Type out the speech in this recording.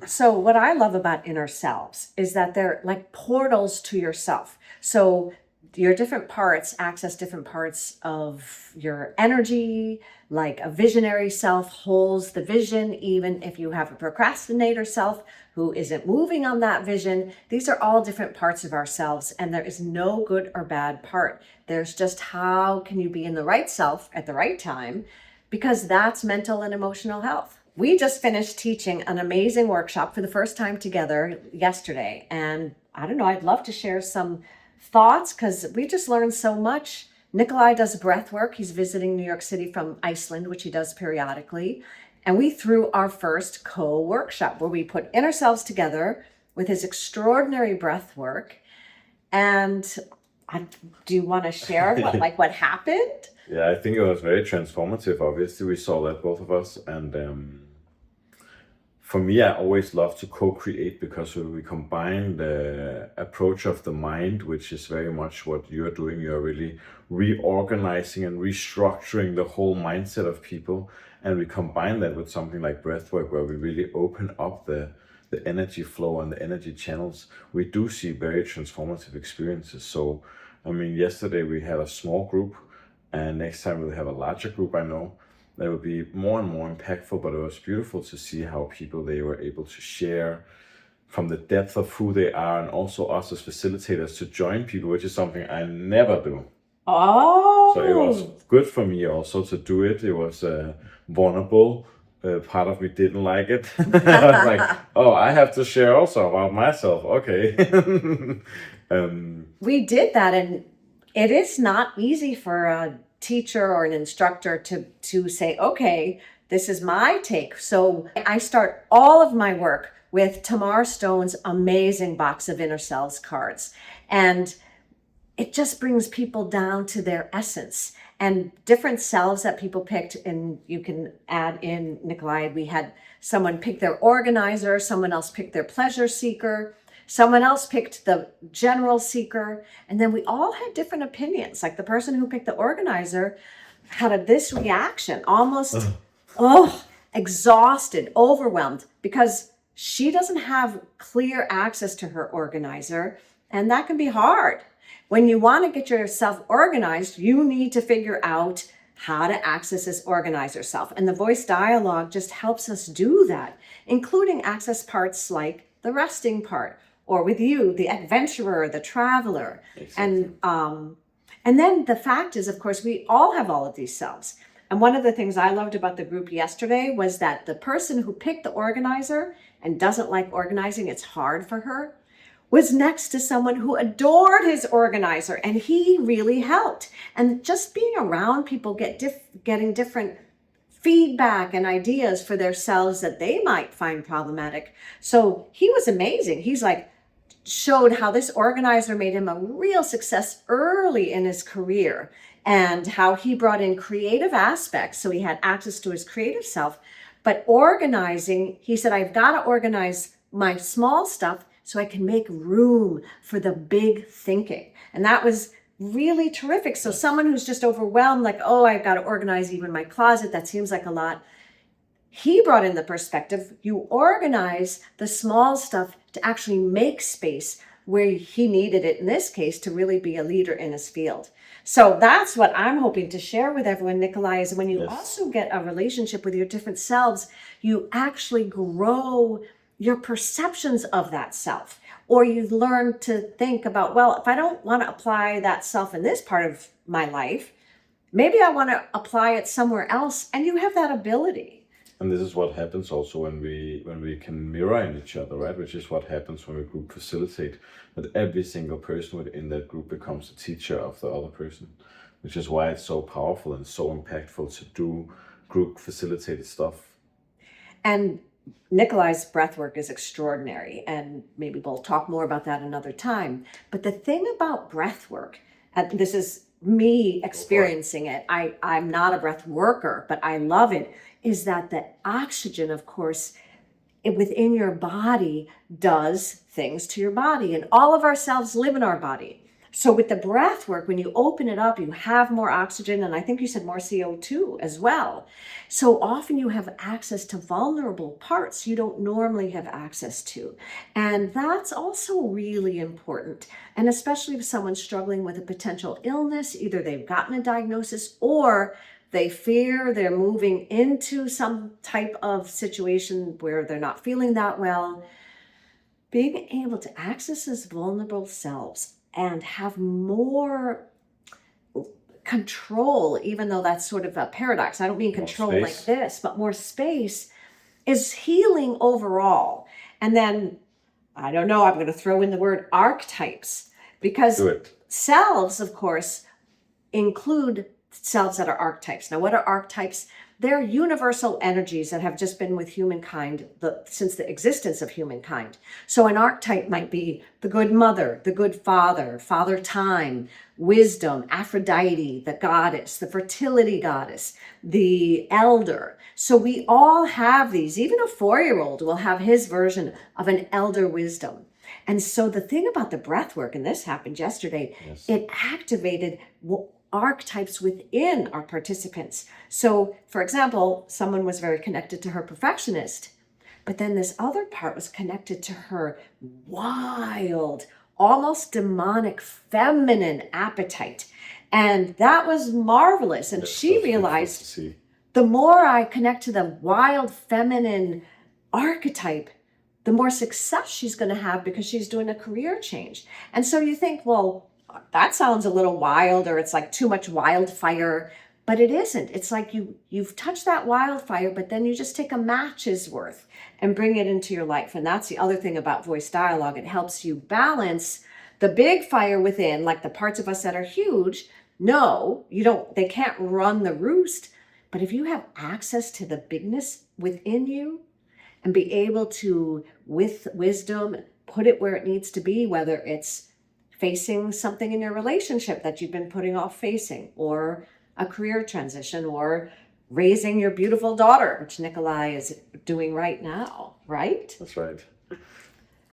So what I love about inner selves is that they're like portals to yourself. So your different parts access different parts of your energy. Like a visionary self holds the vision, even if you have a procrastinator self who isn't moving on that vision. These are all different parts of ourselves, and there is no good or bad part. There's just how can you be in the right self at the right time, because that's mental and emotional health. We just finished teaching an amazing workshop for the first time together yesterday. And I don't know, I'd love to share some thoughts because we just learned so much. Nicolai does breath work. He's visiting New York City from Iceland, which he does periodically. And we threw our first co-workshop where we put inner selves together with his extraordinary breath work. And do you want to share what happened? Yeah, I think it was very transformative. Obviously, we saw that, both of us. And for me, I always love to co-create, because when we combine the approach of the mind, which is very much what you're doing, you're really reorganizing and restructuring the whole mindset of people. And we combine that with something like breathwork, where we really open up the energy flow and the energy channels. We do see very transformative experiences. So, I mean, yesterday we had a small group, and next time we'll have a larger group, I know. That will be more and more impactful, but it was beautiful to see how people, they were able to share from the depth of who they are, and also us as facilitators to join people, which is something I never do. Oh. So it was good for me also to do it. It was vulnerable. Part of me didn't like it. I was like, oh, I have to share also about myself. Okay. We did that, and it is not easy for a teacher or an instructor to say, okay, this is my take. So I start all of my work with Tamar Stone's amazing box of Inner Selves cards. And it just brings people down to their essence and different selves that people picked. And you can add in, Nicolai, we had someone pick their organizer, someone else picked their pleasure seeker, someone else picked the general seeker. And then we all had different opinions. Like the person who picked the organizer had this reaction, almost, exhausted, overwhelmed, because she doesn't have clear access to her organizer. And that can be hard. When you want to get yourself organized, you need to figure out how to access this organizer self. And the voice dialogue just helps us do that, including access parts like the resting part, or with you, the adventurer, the traveler. Exactly. And then the fact is, of course, we all have all of these selves. And one of the things I loved about the group yesterday was that the person who picked the organizer and doesn't like organizing, it's hard for her, was next to someone who adored his organizer, and he really helped. And just being around people getting different feedback and ideas for their selves that they might find problematic. So he was amazing. He's like, showed how this organizer made him a real success early in his career, and how he brought in creative aspects. So he had access to his creative self, but organizing, he said, I've got to organize my small stuff so I can make room for the big thinking. And that was really terrific. So someone who's just overwhelmed, like, oh, I've got to organize even my closet, that seems like a lot. He brought in the perspective, you organize the small stuff to actually make space where he needed it, in this case, to really be a leader in his field. So that's what I'm hoping to share with everyone, Nicolai, is when you also get a relationship with your different selves, you actually grow your perceptions of that self, or you learn to think about, well, if I don't want to apply that self in this part of my life, maybe I want to apply it somewhere else, and you have that ability. And this is what happens also when we can mirror in each other, right? Which is what happens when we group facilitate, that every single person within that group becomes a teacher of the other person, which is why it's so powerful and so impactful to do group facilitated stuff. And Nicolai's breathwork is extraordinary, and maybe we'll talk more about that another time. But the thing about breathwork, and this is me experiencing it, I'm not a breath worker, but I love it, is that the oxygen, of course, within your body does things to your body, and all of our cells live in our body. So with the breath work, when you open it up, you have more oxygen, and I think you said more CO2 as well. So often you have access to vulnerable parts you don't normally have access to. And that's also really important. And especially if someone's struggling with a potential illness, either they've gotten a diagnosis or they fear they're moving into some type of situation where they're not feeling that well. Being able to access those vulnerable selves and have more control, even though that's sort of a paradox. I don't mean control like space. this, but more space is healing overall. And then, I don't know, I'm going to throw in the word archetypes because Do it. selves, of course, include selves that are archetypes. Now, what are archetypes? They're universal energies that have just been with humankind since the existence of humankind. So an archetype might be the good mother, the good father, father time, wisdom, Aphrodite, the goddess, the fertility goddess, the elder. So we all have these. Even a 4-year-old will have his version of an elder wisdom. And so the thing about the breath work, and this happened yesterday, it activated archetypes within our participants. So, for example, someone was very connected to her perfectionist, but then this other part was connected to her wild, almost demonic feminine appetite. And that was marvelous. And she realized the more I connect to the wild feminine archetype, the more success she's going to have because she's doing a career change. And so you think, well, that sounds a little wild, or it's like too much wildfire, but it isn't. It's like you've touched that wildfire, but then you just take a match's worth and bring it into your life. And that's the other thing about voice dialogue. It helps you balance the big fire within, like the parts of us that are huge. No, they can't run the roost. But if you have access to the bigness within you and be able to, with wisdom, put it where it needs to be, whether it's facing something in your relationship that you've been putting off facing, or a career transition, or raising your beautiful daughter, which Nicolai is doing right now, right? That's right.